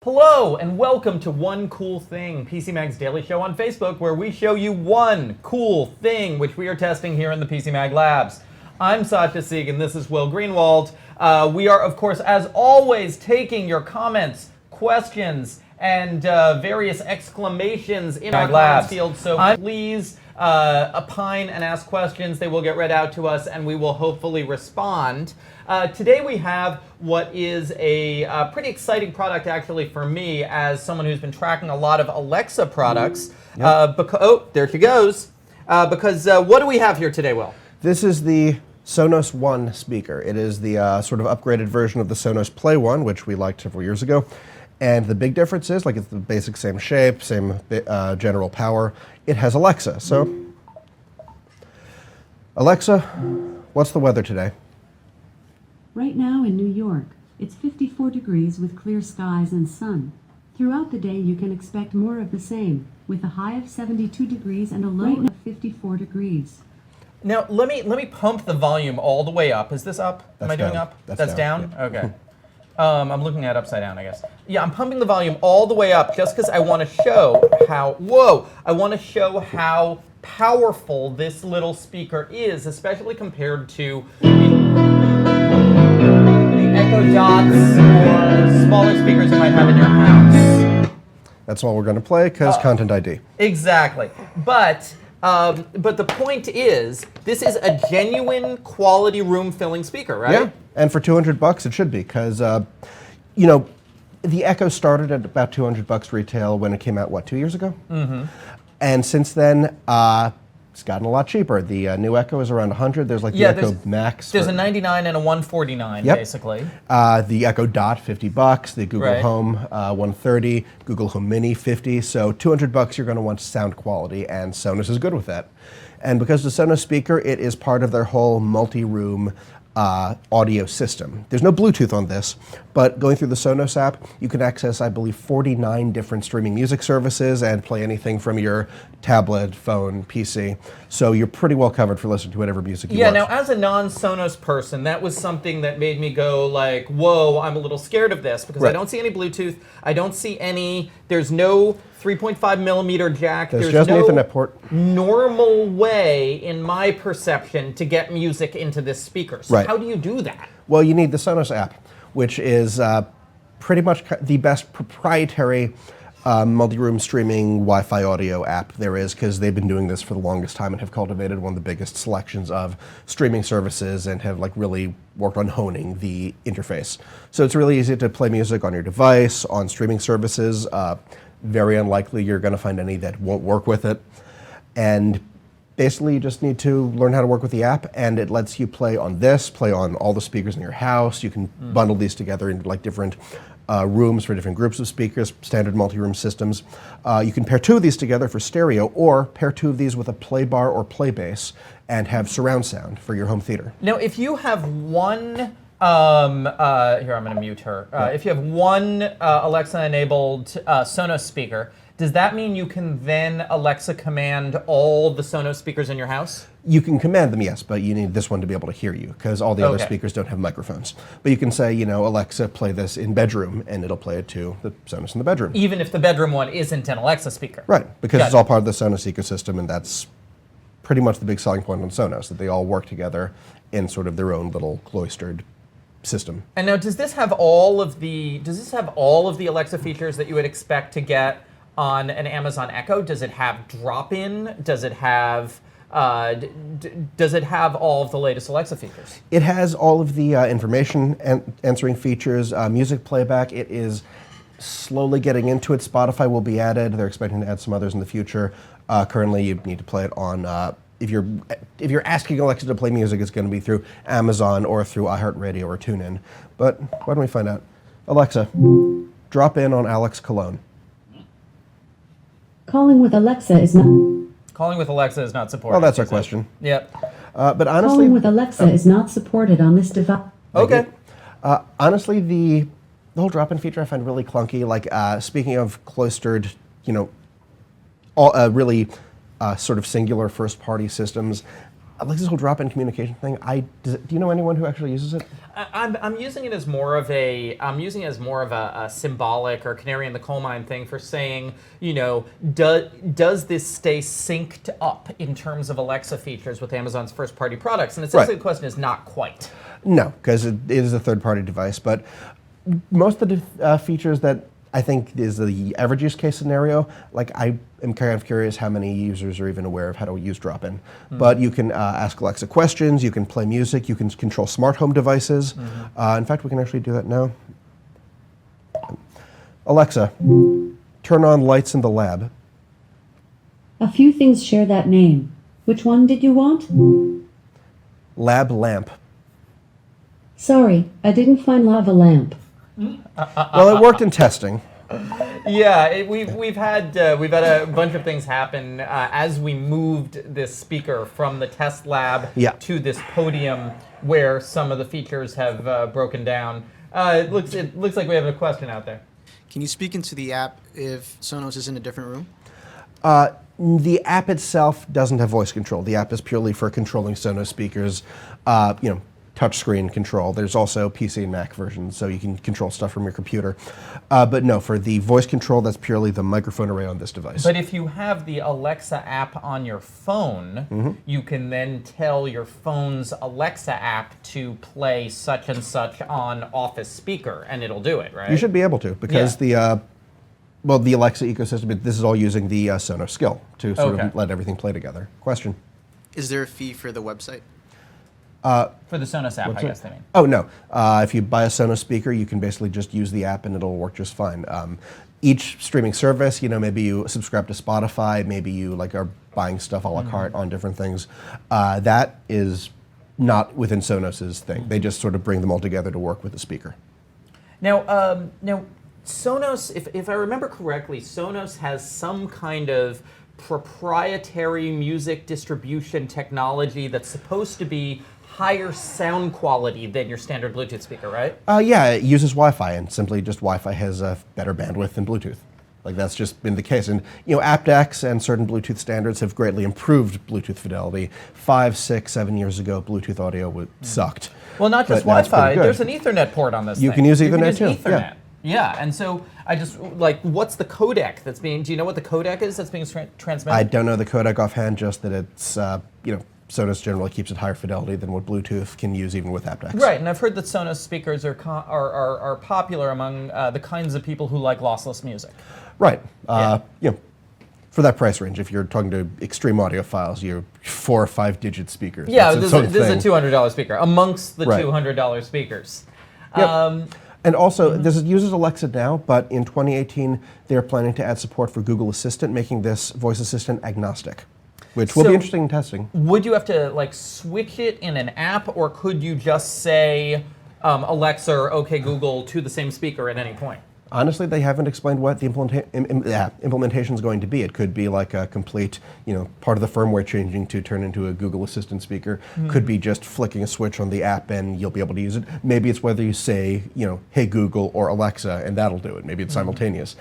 Hello and welcome to One Cool Thing, PC Mag's daily show on Facebook where we show you one cool thing which we are testing here in the PC Mag Labs. I'm Satya Sieg and this is Will Greenwald. We are, of course, as always, taking your comments, questions, and various exclamations in our comments field, so please opine and ask questions. They will get read out to us and we will hopefully respond. Today we have what is a pretty exciting product actually for me as someone who's been tracking a lot of Alexa products. Oh, there she goes. Because what do we have here today, Will? This is the Sonos One speaker. It is the sort of upgraded version of the Sonos Play One, which we liked several years ago. And the big difference is, like, it's the basic same shape, same general power. It has Alexa. So, Alexa, what's the weather today? Right now in New York, it's 54 degrees with clear skies and sun. Throughout the day, you can expect more of the same, with a high of 72 degrees and a low of 54 degrees. Now, let me pump the volume all the way up. Is this up? Am I doing up? That's down? Yeah. Okay. I'm looking at upside down, I guess. Yeah, I'm pumping the volume all the way up just because I want to show how powerful this little speaker is, especially compared to the Echo Dots or smaller speakers you might have in your house. That's all we're going to play, because Content ID. Exactly. But the point is, this is a genuine quality room-filling speaker, right? Yeah, and for $200 it should be, because, you know, the Echo started at about $200 retail when it came out, what, 2 years ago? Mm-hmm. And since then, it's gotten a lot cheaper. The new Echo is around $100. There's like the Echo Max. There's a $99 and a $149, basically. The Echo Dot, $50. The Google Home, $130. Google Home Mini, $50. So $200, you're going to want sound quality, and Sonos is good with that. And because the Sonos speaker, it is part of their whole multi-room audio system. There's no Bluetooth on this, but going through the Sonos app, you can access, I believe, 49 different streaming music services and play anything from your tablet, phone, PC. So you're pretty well covered for listening to whatever music you want. Yeah, now as a non-Sonos person, that was something that made me go like, whoa, I'm a little scared of this because I don't see any Bluetooth, I don't see any, there's no 3.5 millimeter jack. There's just an Ethernet port. Normal way, in my perception, to get music into this speaker. So how do you do that? Well, you need the Sonos app, which is pretty much the best proprietary multi-room streaming Wi-Fi audio app there is, because they've been doing this for the longest time and have cultivated one of the biggest selections of streaming services and have like really worked on honing the interface. So it's really easy to play music on your device, on streaming services. Very unlikely you're going to find any that won't work with it. And basically you just need to learn how to work with the app, and it lets you play on this, play on all the speakers in your house. You can bundle these together into like different rooms for different groups of speakers, standard multi-room systems. You can pair two of these together for stereo, or pair two of these with a play bar or play bass and have surround sound for your home theater. Now, if you have one, here I'm going to mute her. If you have one Alexa-enabled Sonos speaker, does that mean you can then Alexa command all the Sonos speakers in your house? You can command them, yes, but you need this one to be able to hear you, because all the other speakers don't have microphones. But you can say, you know, Alexa, play this in bedroom, and it'll play it to the Sonos in the bedroom. Even if the bedroom one isn't an Alexa speaker? Right, because it's all part of the Sonos ecosystem, and that's pretty much the big selling point on Sonos, that they all work together in sort of their own little cloistered system. And now, does this have all of the Alexa features that you would expect to get on an Amazon Echo? Does it have drop-in? Does it have all of the latest Alexa features? It has all of the information answering features, music playback. It is slowly getting into it. Spotify will be added. They're expecting to add some others in the future. Currently, you need to play it on. If you're asking Alexa to play music, it's going to be through Amazon or through iHeartRadio or TuneIn. But why don't we find out? Alexa, drop in on Alex Cologne. Calling with Alexa is not... Calling with Alexa is not supported. Well, that's our question. Yep. But honestly... Calling with Alexa is not supported on this device. Okay. Honestly, the whole drop-in feature I find really clunky. Like, speaking of cloistered, you know, really sort of singular first-party systems, Alexa's whole drop-in communication thing. Do you know anyone who actually uses it? I'm using it as more of a symbolic or canary in the coal mine thing for saying, does this stay synced up in terms of Alexa features with Amazon's first-party products? And essentially the question is not quite. No, because it is a third-party device, but most of the features that I think is the average use case scenario, like I am kind of curious how many users are even aware of how to use drop-in. But you can ask Alexa questions, you can play music, you can control smart home devices. In fact, we can actually do that now. Alexa, turn on lights in the lab. A few things share that name. Which one did you want? Lab lamp. Sorry, I didn't find lava lamp. Well, it worked in testing. Yeah, we've had a bunch of things happen as we moved this speaker from the test lab to this podium where some of the features have broken down. It looks like we have a question out there. Can you speak into the app if Sonos is in a different room? The app itself doesn't have voice control. The app is purely for controlling Sonos speakers. Touchscreen control. There's also PC and Mac versions, so you can control stuff from your computer. But no, for the voice control, that's purely the microphone array on this device. But if you have the Alexa app on your phone, you can then tell your phone's Alexa app to play such and such on Office speaker, and it'll do it, right? You should be able to, because the Alexa ecosystem, this is all using the Sonos skill to sort of let everything play together. Question? Is there a fee for the website? For the Sonos app, I guess they mean. Oh, no. If you buy a Sonos speaker, you can basically just use the app and it'll work just fine. Each streaming service, maybe you subscribe to Spotify, maybe you are buying stuff a la carte on different things. That is not within Sonos's thing. They just sort of bring them all together to work with the speaker. Now, Sonos, if I remember correctly, Sonos has some kind of proprietary music distribution technology that's supposed to be higher sound quality than your standard Bluetooth speaker, right? Yeah, it uses Wi-Fi, and simply just Wi-Fi has a better bandwidth than Bluetooth. That's just been the case. And aptX and certain Bluetooth standards have greatly improved Bluetooth fidelity. 5, 6, 7 years ago, Bluetooth audio sucked. Well, not just Wi-Fi. There's an Ethernet port on this thing. You can use Ethernet too. Ethernet. Yeah, and so I just, what's the codec that's being, do you know what the codec is that's being transmitted? I don't know the codec offhand, just that it's, Sonos generally keeps it higher fidelity than what Bluetooth can use even with aptX. Right, and I've heard that Sonos speakers are popular among the kinds of people who like lossless music. Right. For that price range, if you're talking to extreme audiophiles, you're 4 or 5 digit speakers. Yeah, this is a $200 speaker amongst the $200 speakers. Yep. And also, this uses Alexa now, but in 2018, they're planning to add support for Google Assistant, making this voice assistant agnostic, which will be interesting in testing. Would you have to switch it in an app, or could you just say Alexa or OK Google to the same speaker at any point? Honestly, they haven't explained what the implementation is going to be. It could be like a complete, part of the firmware changing to turn into a Google Assistant speaker. Could be just flicking a switch on the app and you'll be able to use it. Maybe it's whether you say, hey Google or Alexa, and that'll do it. Maybe it's simultaneous.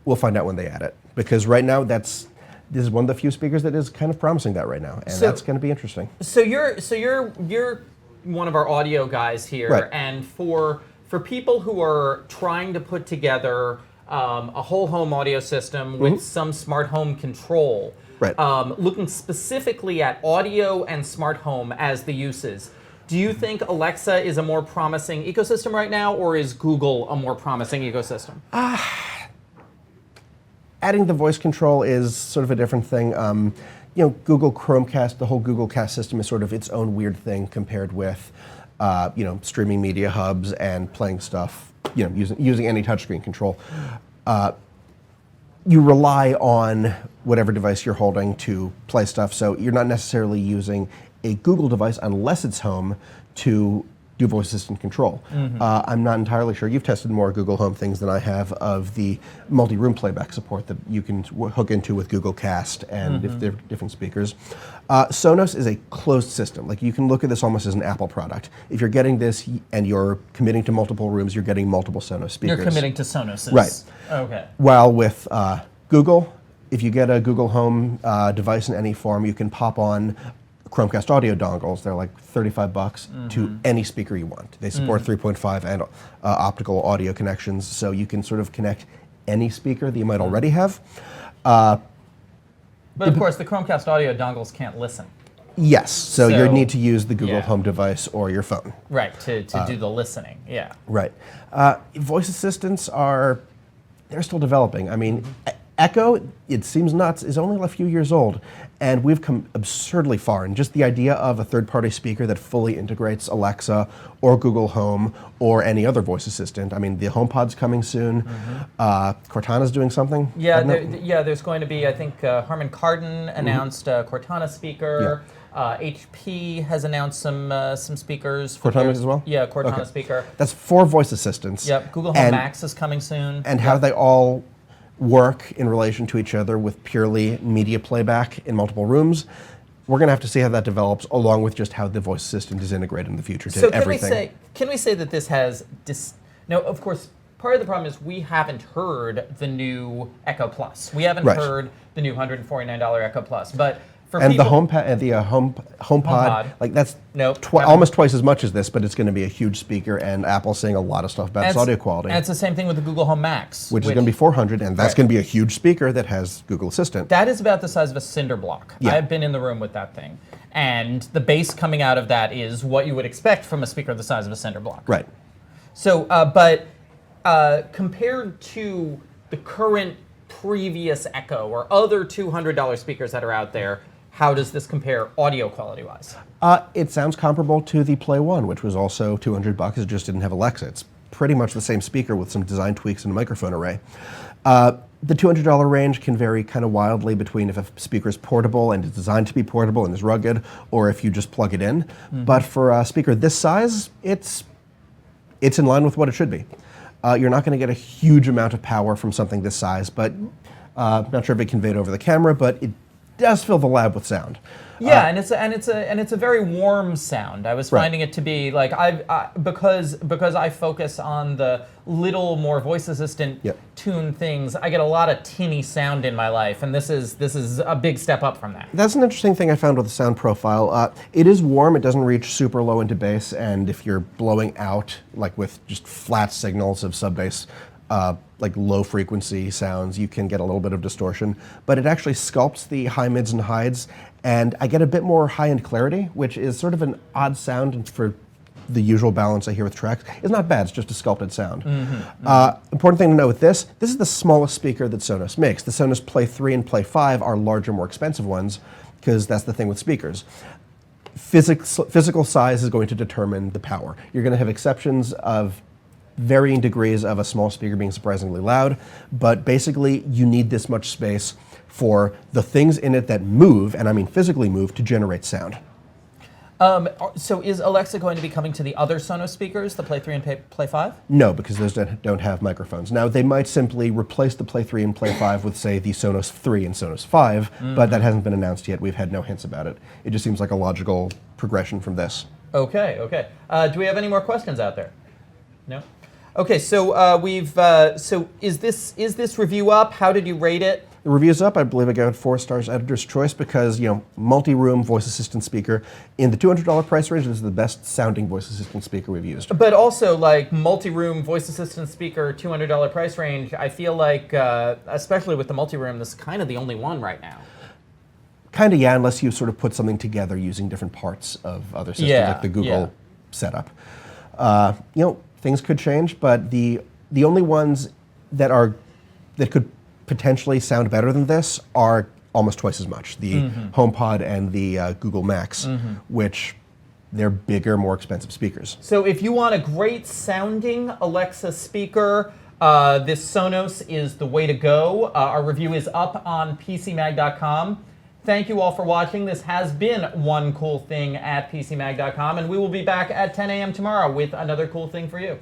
We'll find out when they add it. Because right now, this is one of the few speakers that is kind of promising that right now, and that's going to be interesting. So you're one of our audio guys here, right. And for people who are trying to put together a whole home audio system with some smart home control, right. Looking specifically at audio and smart home as the uses, do you think Alexa is a more promising ecosystem right now, or is Google a more promising ecosystem? Adding the voice control is sort of a different thing. Google Chromecast, the whole Google Cast system is sort of its own weird thing compared with streaming media hubs and playing stuff, using any touchscreen control. You rely on whatever device you're holding to play stuff, so you're not necessarily using a Google device unless it's home to do voice assistant control. I'm not entirely sure. You've tested more Google Home things than I have of the multi-room playback support that you can hook into with Google Cast and if they're different speakers. Sonos is a closed system. You can look at this almost as an Apple product. If you're getting this and you're committing to multiple rooms, you're getting multiple Sonos speakers. You're committing to Sonos. Right. Okay. While with Google, if you get a Google Home device in any form, you can pop on Chromecast audio dongles. They're like $35 to any speaker you want. They support 3.5 and optical audio connections, so you can sort of connect any speaker that you might already have. But of course, the Chromecast audio dongles can't listen. Yes, so you So- need to use the Google yeah. Home device or your phone. Right, to do the listening, yeah. Right. Voice assistants they're still developing. I mean, Echo, it seems nuts, is only a few years old, and we've come absurdly far. And just the idea of a third-party speaker that fully integrates Alexa or Google Home or any other voice assistant. I mean, the HomePod's coming soon. Cortana's doing something. Yeah, I don't know. there's going to be, I think Harman Kardon announced a Cortana speaker. HP has announced some speakers. For Cortana as well? Yeah, Cortana Okay. speaker. That's 4 voice assistants. Yep, Google Home Max is coming soon. And how they all work in relation to each other with purely media playback in multiple rooms. We're going to have to see how that develops, along with just how the voice assistant is integrated in the future to So everything. can we say that this has now, of course, part of the problem is we haven't heard the new Echo Plus. We haven't Right. heard the new $149 Echo Plus, but for And people, the HomePod, HomePod, like that's Nope, almost twice as much as this, but it's going to be a huge speaker, and Apple's saying a lot of stuff about its audio quality, And it's the same thing with the Google Home Max, which is going to be 400, and that's Right. going to be a huge speaker that has Google Assistant. That is about the size of a cinder block. Yeah. I've been in the room with that thing. And the bass coming out of that is what you would expect from a speaker the size of a cinder block. Right. So, but compared to the current previous Echo or other $200 speakers that are out there, how does this compare audio quality-wise? It sounds comparable to the Play One, which was also $200. It just didn't have Alexa. It's pretty much the same speaker with some design tweaks and a microphone array. The $200 range can vary kind of wildly between if a speaker is portable and is designed to be portable and is rugged, or if you just plug it in. But for a speaker this size, it's in line with what it should be. You're not going to get a huge amount of power from something this size, but I'm not sure if it conveyed over the camera, but it does fill the lab with sound. Yeah, and it's a very warm sound. I was Right. finding it to be like because I focus on the little more voice assistant Yep. tune things. I get a lot of tinny sound in my life, and this is a big step up from that. That's an interesting thing I found with the sound profile. It is warm, it doesn't reach super low into bass, and if you're blowing out, like with just flat signals of sub-bass, like low frequency sounds, you can get a little bit of distortion, but it actually sculpts the high mids and highs, and I get a bit more high-end clarity, which is sort of an odd sound for the usual balance I hear with tracks. It's not bad, it's just a sculpted sound. Important thing to know with this is the smallest speaker that Sonos makes. The Sonos Play 3 and Play 5 are larger, more expensive ones, because that's the thing with speakers. Physical size is going to determine the power. You're going to have exceptions of varying degrees of a small speaker being surprisingly loud, but basically you need this much space for the things in it that move, and I mean physically move, to generate sound. So is Alexa going to be coming to the other Sonos speakers, the Play 3 and Play 5? No, because those don't have microphones. Now, they might simply replace the Play 3 and Play 5 with, say, the Sonos 3 and Sonos 5, but that hasn't been announced yet. We've had no hints about it. It just seems like a logical progression from this. Okay. Do we have any more questions out there? No? Okay, so so is this review up? How did you rate it? The review's up. I believe I got 4 stars, editor's choice, because, multi-room voice assistant speaker. In the $200 price range, this is the best sounding voice assistant speaker we've used. But also, like, multi-room voice assistant speaker, $200 price range, I feel like, especially with the multi-room, this is kind of the only one right now. Kind of, yeah, unless you sort of put something together using different parts of other systems, like the Google setup. Things could change, but the only ones that could potentially sound better than this are almost twice as much. The HomePod and the Google Max, which they're bigger, more expensive speakers. So if you want a great sounding Alexa speaker, this Sonos is the way to go. Our review is up on PCMag.com. Thank you all for watching. This has been One Cool Thing at PCMag.com, and we will be back at 10 a.m. tomorrow with another cool thing for you.